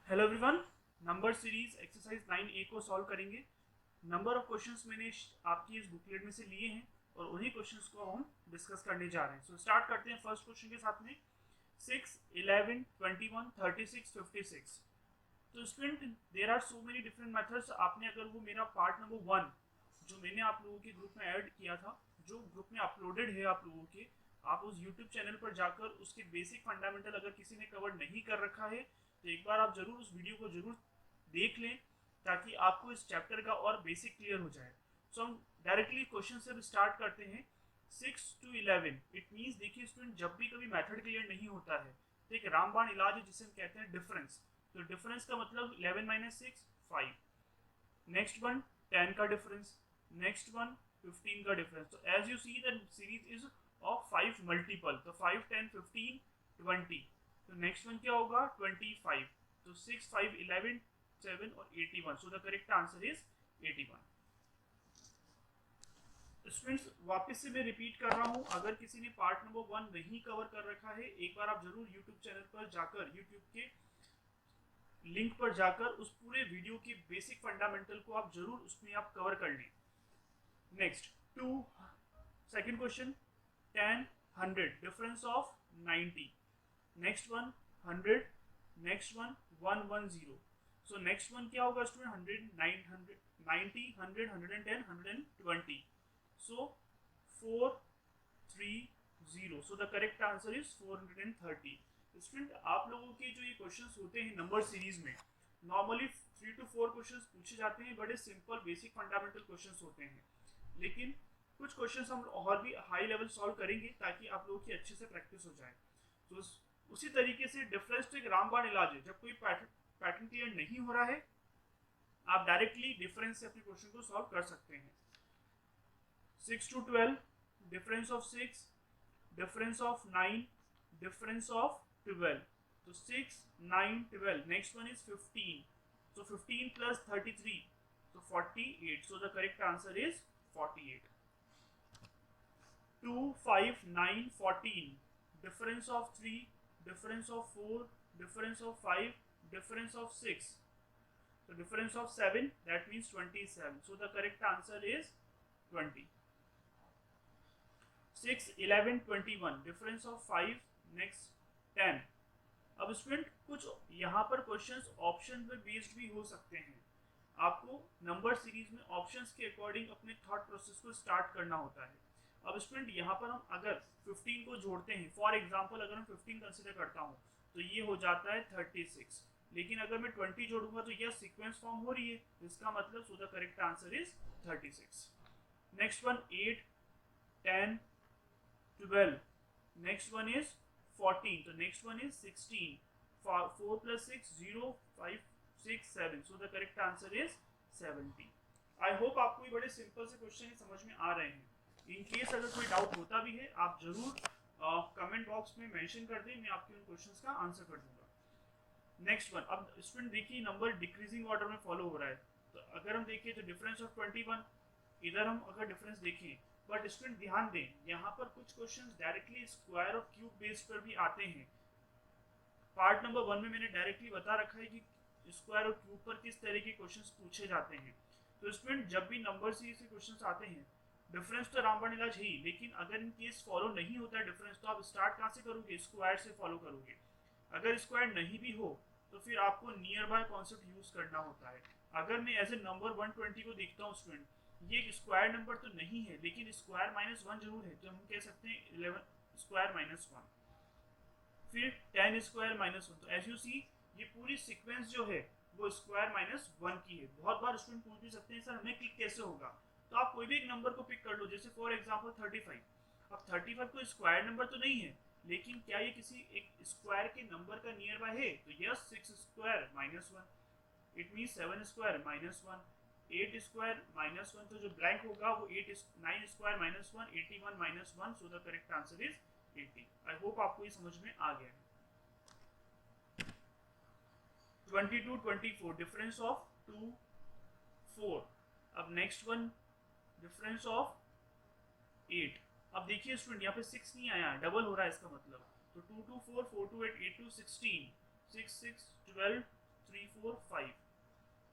Hello everyone, number series exercise 9A को solve करेंगे। Number of questions मैंने आपकी इस बुकलेट में से लिए हैं और उन्हीं क्वेश्चंस को हम डिस्कस करने जा रहे हैं। सो स्टार्ट करते हैं फर्स्ट क्वेश्चन के साथ में। 6, 11, 21, 36, 56। तो student, there are so many different methods. आपने अगर वो मेरा पार्ट नंबर 1 जो मैंने आप लोगों के ग्रुप में ऐड किया था, जो ग्रुप में अपलोडेड है आप लोगों के, आप उस यूट्यूब चैनल पर जाकर उसके बेसिक फंडामेंटल अगर किसी ने कवर नहीं कर रखा है तो एक बार आप जरूर उस वीडियो को जरूर देख लें ताकि आपको इस चैप्टर का और बेसिक क्लियर हो जाए। सो हम डायरेक्टली क्वेश्चन से स्टार्ट करते हैं। 6 to 11 इट मीन्स, देखिए स्टूडेंट, जब भी कभी मेथड क्लियर नहीं होता है तो एक रामबाण इलाज है जिसे हम कहते हैं डिफरेंस। तो डिफरेंस का मतलब 11 माइनस 6 5। नेक्स्ट वन 10 का डिफरेंस, नेक्स्ट वन 15 का डिफरेंस। तो as you see the series is of 5 multiple, तो 5 10 15 20। तो नेक्स्ट वन क्या होगा 25। तो 6 5 11 7 और 81। सो the correct answer is 81। Students, वापस से मैं रिपीट कर रहा हूं, अगर किसी ने पार्ट नंबर 1 नहीं कवर कर रखा है, एक बार आप जरूर यूट्यूब चैनल पर जाकर, यूट्यूब के लिंक पर जाकर उस पूरे वीडियो के बेसिक फंडामेंटल को आप जरूर उसमें आप कवर कर लें। Next two, second question 10 100 difference of 90। Next one 100, next one 110। So next one क्या होगा student 100 900 90 100 110 120। So 430। So the correct answer is 430। Student, आप लोगों के जो ये क्वेश्चंस होते हैं नंबर सीरीज में, नॉर्मली 3 to 4 क्वेश्चंस पूछे जाते हैं। बड़े सिंपल बेसिक फंडामेंटल क्वेश्चंस होते हैं, लेकिन कुछ क्वेश्चंस हम और भी हाई लेवल सॉल्व करेंगे ताकि आप लोगों की अच्छे से प्रैक्टिस हो जाए। तो उसी तरीके से डिफरेंस तो एक रामबाण इलाज है। जब कोई पैटर्न क्लियर नहीं हो रहा है, आप डायरेक्टली डिफरेंस से अपने क्वेश्चन को सॉल्व कर सकते हैं। 6 to 12 difference of 6, difference of 9, difference of 12। तो 6 9 12। Next one is 15। so 15 plus 33, so 48। so the correct answer is 48। 2 5 9 14 difference of 3, difference of 4, difference of 5, difference of 6। so difference of 7, that means 27। so the correct answer is 20। 6 11 21 difference of 5, next 10। अब student, कुछ यहाँ पर questions option पे based भी हो सकते हैं। आपको नंबर सीरीज में ऑप्शंस के अकॉर्डिंग अपने थॉट प्रोसेस को स्टार्ट करना होता है। अब स्टूडेंट, यहाँ पर हम अगर 15 को जोड़ते हैं, फॉर एग्जांपल अगर हम 15 कंसिडर करता हूँ तो ये हो जाता है 36। लेकिन अगर मैं 20 जोड़ूंगा तो यह सीक्वेंस फॉर्म हो रही है, इसका मतलब सो the correct answer is 36। Next one 8 10 12। Next one is 14। तो next one is 16। 4 plus 6 0 5 6 7। so the correct answer is 70। I hope आपको ये बड़े सिंपल से क्वेश्चन समझ में आ रहे हैं। इन केस अगर कोई डाउट होता भी है, आप जरूर कमेंट बॉक्स में मेंशन कर दें, मैं आपके उन क्वेश्चंस का आंसर कर दूंगा। नेक्स्ट वन, अब स्टूडेंट देखिए नंबर डिक्रीजिंग ऑर्डर में फॉलो हो रहा है। तो अगर हम देखिए तो डिफरेंस ऑफ 21, इधर हम अगर डिफरेंस देखें, बट स्टूडेंट ध्यान दें, यहाँ पर कुछ questions directly square of cube base पर भी आते हैं। पार्ट नंबर 1 में मैंने डायरेक्टली बता रखा है कि स्क्वायर और क्यूब पर किस तरह के क्वेश्चंस पूछे जाते हैं। तो स्टूडेंट, जब भी नंबर सीरीज से क्वेश्चंस आते हैं, डिफरेंस तो रामबाण इलाज है ही, लेकिन अगर इन केस फॉलो नहीं होता है डिफरेंस, तो आप स्टार्ट कहाँ से करोगे, स्क्वायर से फॉलो करोगे। अगर स्क्वायर नहीं भी हो तो फिर आपको नियर बाय कॉन्सेप्ट यूज करना होता है। अगर मैं एज ए नंबर 120 को देखता हूँ स्टूडेंट, ये एक स्क्वायर नंबर तो नहीं है, लेकिन स्क्वायर माइनस 1 जरूर है, तो हम कह सकते हैं 11 स्क्वायर माइनस 1। फिर 10 स्क्वायर माइनस 1। तो एज यू सी, ये पूरी सीक्वेंस जो है वो स्क्वायर माइनस 1 की है। बहुत बार स्टूडेंट पूछ भी सकते हैं सर हमें क्लिक कैसे होगा। तो आप कोई भी एक नंबर को पिक कर लो, जैसे फॉर एग्जाम्पल 35। अब 35 कोई स्क्वायर नंबर तो नहीं है, लेकिन क्या ये किसी एक स्क्वायर के नंबर का नियर बाय है? तो yes, 6 square minus 1। It mean 7 square minus 1। 8 square minus 1, तो जो ब्लैंक होगा वो 9 square minus 1 81 minus 1। So the correct answer is 80। I hope आपको ये समझ में आ गया है। 22 24 डिफरेंस ऑफ 2 4। अब नेक्स्ट वन डिफरेंस ऑफ 8। अब देखिए स्टूडेंट, यहाँ पे 6 नहीं आया, डबल हो रहा है इसका मतलब। तो 2 2 4 4 2 8 8 2 16 6 6 12 3 4 5।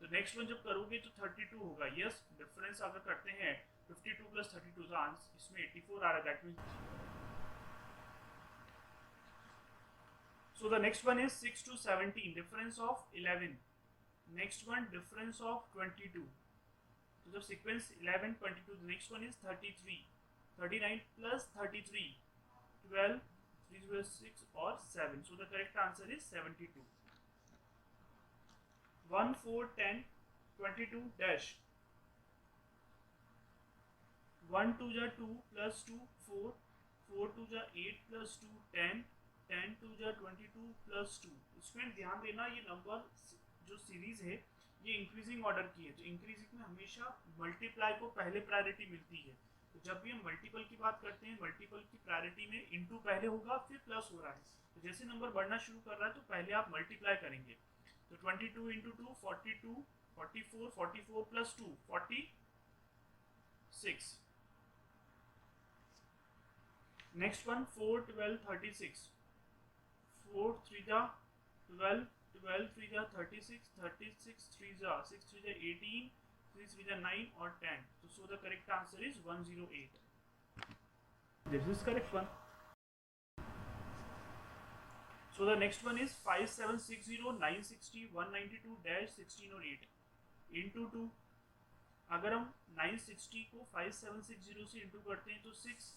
तो नेक्स्ट वन जब करोगे तो 32 होगा। यस, डिफरेंस अगर करते हैं 52 प्लस 32 का आंसर इसमें 84 आ रहा है, that means. So the next one is 6 to 17, difference of 11। Next one difference of 22। तो जब sequence 11 22, next one is 33, 39 plus 33 12 3 6 और 7। सो the correct answer is 72। 1 4 10 22 dash 1 2 जा 2 प्लस 2 4 4 2 जा 8 प्लस 2 10 10 2 जा 22 प्लस 2। इसमें ध्यान देना ये नंबर जो सीरीज है ये इंक्रीजिंग ऑर्डर की है, तो इंक्रीजिंग में हमेशा मल्टीप्लाई को पहले प्रायोरिटी मिलती है। तो जब भी हम मल्टीपल की बात करते हैं, मल्टीपल की प्रायोरिटी में इनटू पहले होगा फिर प्लस हो रहा है। तो जैसे नंबर बढ़ना शुरू कर रहा है तो पहले आप मल्टीप्लाई करेंगे। तो 22 इंटू 2 42 44 44 प्लस 2 46। नेक्स्ट वन 4 12 36 4 3 जा 12 12 3 जा 36 36 3 जा 6 3 जा 18 3 3 जा 9 और 10। तो सो the correct answer is 108। This is correct one. So the next one is 5760 960 192 dash 16 और 8 into 2। अगर हम 960 को 5760 से इंटू करते हैं तो 6।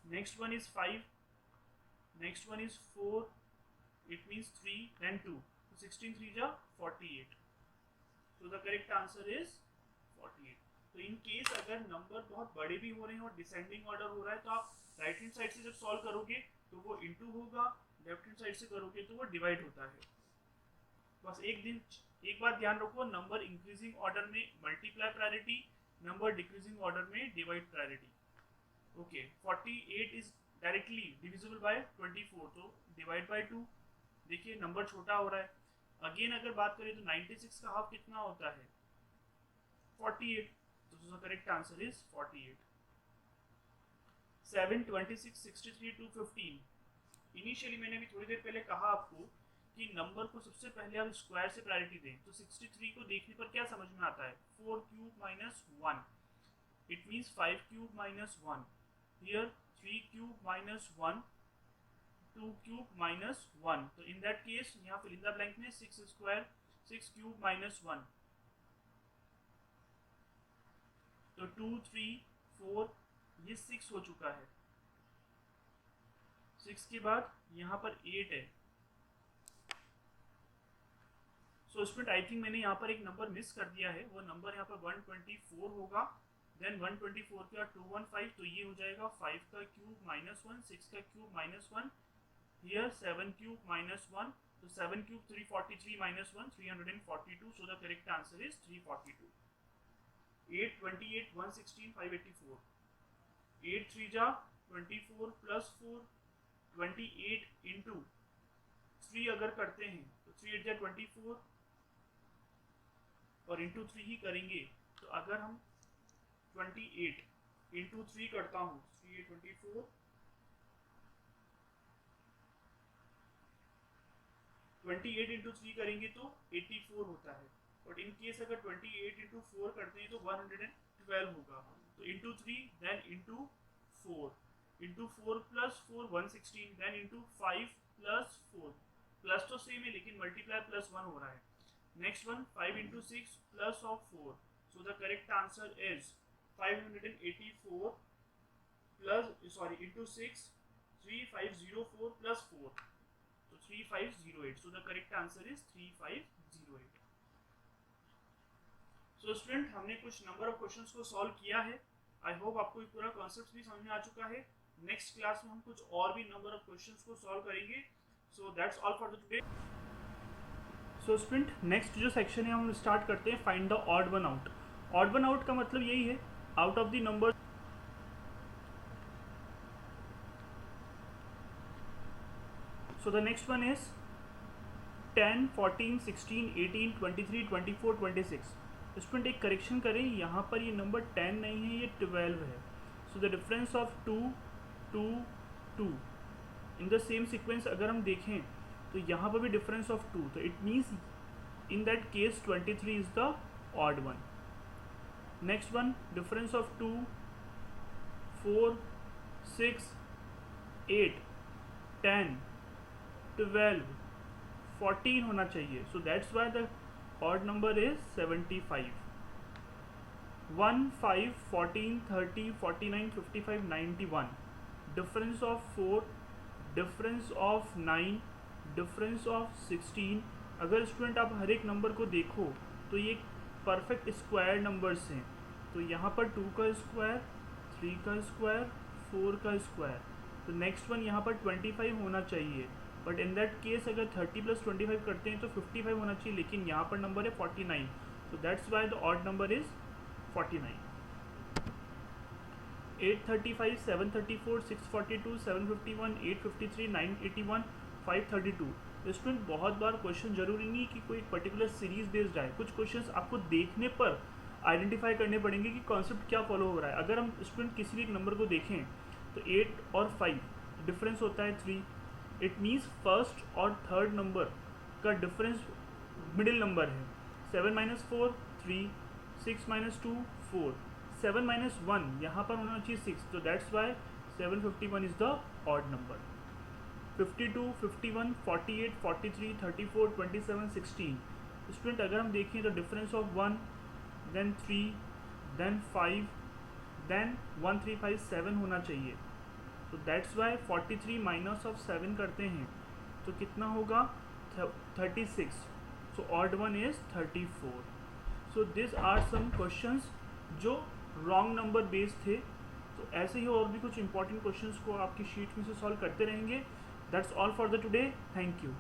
Next one is 5, next one is 4, it means 3 then 2, 16 3 जा 48। so the correct answer is 48। तो इन केस अगर नंबर बहुत बड़े भी हो रहे हैं और डिसेंडिंग ऑर्डर हो रहा है तो आप राइट हैंड साइड से जब सॉल्व करोगे तो वो इंटू होगा, लेफ्ट हैंड साइड से करोगे तो वो डिवाइड होता है। बस एक बात ध्यान रखो, नंबर इंक्रीजिंग ऑर्डर में multiply priority, number decreasing order में divide priority. Okay, 48 is directly divisible by 24, तो डिवाइड बाय 2। देखिए नंबर छोटा हो रहा है। अगेन अगर बात करें तो 96 का हाफ कितना होता है 48, तो करेक्ट आंसर इज 48। 7 26 63 215। इनिशियली मैंने भी थोड़ी देर पहले कहा आपको कि नंबर को सबसे पहले आप स्क्वायर से प्रायोरिटी दें। तो 63 को देखने पर क्या समझ में आता है, 4 cube minus 1, it means 5 cube minus 1। Here 3 cube minus 1, 2 cube minus 1। तो इन दैट केस यहाँ फिल इन द ब्लैंक में 6 स्क्वायर 6 क्यूब माइनस 1। तो 2 3 4 ये 6 हो चुका है। 6 के बाद यहाँ पर 8 है। सो स्टूडेंट आई थिंक मैंने यहाँ पर एक नंबर मिस कर दिया है, वो नंबर यहाँ पर 124 होगा। देन 124 के बाद 215, तो ये हो जाएगा 5 का क्यूब माइनस 1, 6 का cube minus 1, here 7 cube minus 1, तो 7 cube 343 minus 1 342। So the correct answer is 342। 8 28 116 584। 8 3 जा 24 प्लस 4 28 इंटू 3 अगर करते हैं तो 3 8 जा 24 और इंटू 3 ही करेंगे। तो अगर हम 28 इंटू 3 करता हूँ 3 8 24, 28 इंटू 3 करेंगे तो 84 होता है। बट इन केस अगर 28 इंटू 4 करते हैं तो 112 होगा। तो into 3 then into 4, into 4 plus 4 116, then into 5 plus 4, plus तो सेम है लेकिन मल्टीप्लाई प्लस 1 हो रहा है। Next one 5 into 6 plus of 4। So the correct answer is 584 plus into 6 3504 plus 4, तो 3508। So the correct answer is 3508। So student हमने कुछ number of questions को सॉल्व किया है। आई होप आपको पूरा कॉन्सेप्ट भी समझ में आ चुका है। नेक्स्ट क्लास में हम कुछ और भी नंबर ऑफ क्वेश्चंस को सॉल्व करेंगे। So that's all for the today. So student next जो सेक्शन है हम स्टार्ट करते हैं find the odd one out. Odd one out का मतलब यही है out of the number. So the next one is 10 14 16 18 23 24 26। Student एक करेक्शन करें, यहाँ पर ये नंबर 10 नहीं है, ये 12 है। So the difference of 2 2 2 in the same sequence अगर हम देखें तो यहाँ पर भी डिफरेंस ऑफ 2, तो it means in that case 23 is the odd one. Next one, difference of 2, 4, 6, 8, 10, 12, 14 होना चाहिए. So that's why the odd number is 75. 1, 5, 14, 30, 49, 55, 91. Difference of 4, difference of 9, difference of 16. अगर स्टूडेंट आप हर एक नंबर को देखो तो ये परफेक्ट स्क्वायर नंबर्स हैं. तो यहाँ पर 2 का स्क्वायर, 3 का स्क्वायर, 4 का स्क्वायर. तो नेक्स्ट वन यहाँ पर 25 होना चाहिए, बट इन दैट केस अगर 30 + 25 करते हैं तो 55 होना चाहिए, लेकिन यहाँ पर नंबर है 49. So that's why the odd number is 49. 835, 734, 642, 751, 853, 981, 532. Student बहुत बार क्वेश्चन जरूरी नहीं कि कोई पर्टिकुलर सीरीज बेस्ड आए. कुछ क्वेश्चंस आपको देखने पर आइडेंटिफाई करने पड़ेंगे कि कॉन्सेप्ट क्या फॉलो हो रहा है. अगर हम स्टूडेंट किसी भी एक नंबर को देखें तो 8 और 5 डिफरेंस होता है 3. इट मीन्स फर्स्ट और थर्ड नंबर का डिफरेंस मिडिल नंबर है. 7 - 4 3, 6 - 2 4, 7 - 1 यहाँ पर होना चाहिए 6. तो that's why 751 is the odd number. 52, 51, 48, 43, 34, 27, 16. Student अगर हम देखें तो difference of 1, then 3, then 5, then 1, 3, 5, 7 होना चाहिए. तो दैट्स वाई 43 माइनस ऑफ 7 करते हैं तो कितना होगा 36. So odd one is 34. So this are some questions जो रॉन्ग नंबर बेस्ड थे. तो ऐसे ही और भी कुछ इंपॉर्टेंट क्वेश्चंस को आपकी शीट में से सॉल्व करते रहेंगे. That's all for the today. Thank you.